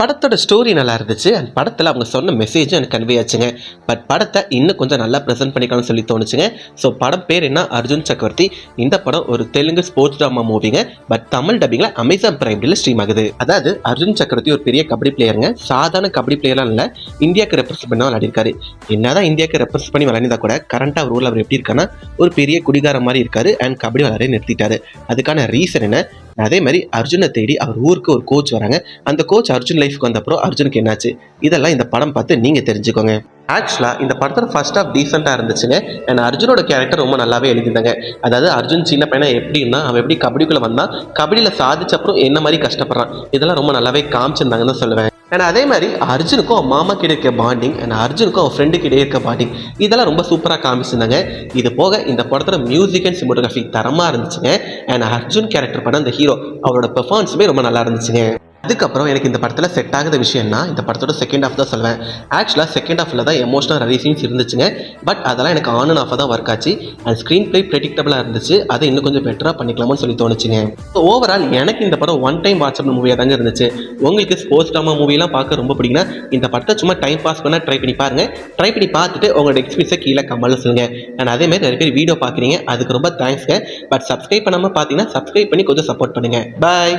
படத்தோட ஸ்டோரி நல்லா இருந்துச்சு அண்ட் படத்தில் அவங்க சொன்ன மெசேஜும் எனக்கு கன்வே ஆச்சுங்க. பட் படத்தை இன்னும் கொஞ்சம் நல்லா ப்ரெசென்ட் பண்ணிக்கலாம்னு சொல்லி தோணுச்சுங்க. ஸோ படம் பேர் என்ன, அர்ஜுன் சக்கரவர்த்தி. இந்த படம் ஒரு தெலுங்கு ஸ்போர்ட்ஸ் ட்ராமா மூவிங்க. பட் தமிழ் டப்பிங்கில் அமேசான் பிரைம்ல ஸ்ட்ரீம் ஆகுது. அதாவது அர்ஜுன் சக்கரவர்த்தி ஒரு பெரிய கபடி பிளேயருங்க. சாதாரண கபடி பிளேயர்லாம் இல்லை, இந்தியாவுக்கு ரெப்ரசென்ட் பண்ணி விளையாடிருக்காரு. என்னதான் இந்தியாவுக்கு ரெப்ரசென்ட் பண்ணி விளையாடினா கூட கரண்டாக அவர் ஊரில் அவர் எப்படி இருக்காருன்னா ஒரு பெரிய குடிகார மாதிரி இருக்காரு அண்ட் கபடி விளையாட நிறுத்திட்டாரு. அதுக்கான ரீசன் என்ன, அதே மாதிரி அர்ஜுனை தேடி அவர் ஊருக்கு ஒரு கோச் வராங்க. அந்த கோச் அர்ஜுன் லைஃப்க்கு வந்தப்பறம் அர்ஜுனுக்கு என்னாச்சு, இதெல்லாம் இந்த படம் பார்த்து நீங்கள் தெரிஞ்சுக்கோங்க. ஆக்சுவலாக இந்த படத்தோட ஃபர்ஸ்ட் ஆஃப் டீசெண்டாக இருந்துச்சுங்க. அண்ட் அர்ஜுனோட கேரக்டர் ரொம்ப நல்லாவே எழுதியிருந்தாங்க. அதாவது அர்ஜுன் சின்ன பையனா எப்படின்னா அவன் எப்படி கபடிக்குள்ளே வந்தான், கபடியில் சாதிச்சப்பறம் என்ன மாதிரி கஷ்டப்படுறான், இதெல்லாம் ரொம்ப நல்லாவே காமிச்சிருந்தாங்கன்னு தான் சொல்லுவேன். அண்ட் அதே மாதிரி அர்ஜுனுக்கும் அவன் மாமா கிட்ட இருக்க பாண்டிங் அண்ட் அர்ஜுனுக்கும் அவன் ஃப்ரெண்டு கிட்டே இருக்க பாண்டிங் இதெல்லாம் ரொம்ப சூப்பராக காமிச்சிருந்தாங்க. இது போக இந்த படத்தோட மியூசிக் அண்ட் சினிமோட்டோகிராஃபி தரமாக இருந்துச்சுங்க. அண்ட் அர்ஜுன் கேரக்டர் பண்ண அந்த ஹீரோ அவரோட பெர்ஃபார்மன்ஸுமே ரொம்ப நல்லா இருந்துச்சுங்க. அதுக்கப்புறம் எனக்கு இந்த படத்தில் செட் ஆகுத விஷயம்னா இந்த படத்தோட செகண்ட் ஹாஃப் தான் சொல்லுவேன். ஆக்சுவலாக செகண்ட் ஹாஃபில் தான் எமோஷனல் நிறைய சீன்ஸ் இருந்துச்சுங்க. பட் அதெல்லாம் எனக்கு ஆன் அண்ட் ஆஃபாக தான் ஒர்க் ஆச்சு. அண்ட் ஸ்க்ரீன் ப்ளே ப்ரெடிக்டபிளாக இருந்துச்சு. அதை இன்னும் கொஞ்சம் பெட்டராக பண்ணிக்கலாமான்னு சொல்லி தோணுச்சுங்க. ஸோ ஓவரால் எனக்கு இந்த படம் ஒன் டைம் வாட்ச் பண்ண மூவியாக தாங்க இருந்துச்சு. உங்களுக்கு ஸ்போர்ட்ஸ் ட்ராமா மூவிலாம் பார்க்க ரொம்ப பிடிக்குன்னா இந்த படத்தை சும்மா டைம் பாஸ் பண்ண ட்ரை பண்ணி பாருங்கள். ட்ரை பண்ணி பார்த்துட்டு உங்களோட எக்ஸ்பீரியன்ஸை கீழே கமெண்ட்ல சொல்லுங்கள். அண்ட் அதேமாதிரி நிறைய பேர் வீடியோ பார்க்குறீங்க, அதுக்கு ரொம்ப தேங்க்ஸ்ங்க. பட் சப்ஸ்கிரைப் பண்ணாமல் பார்த்தீங்கன்னா சப்ஸ்கிரைப் பண்ணி கொஞ்சம் சப்போர்ட் பண்ணுங்கள். பாய்.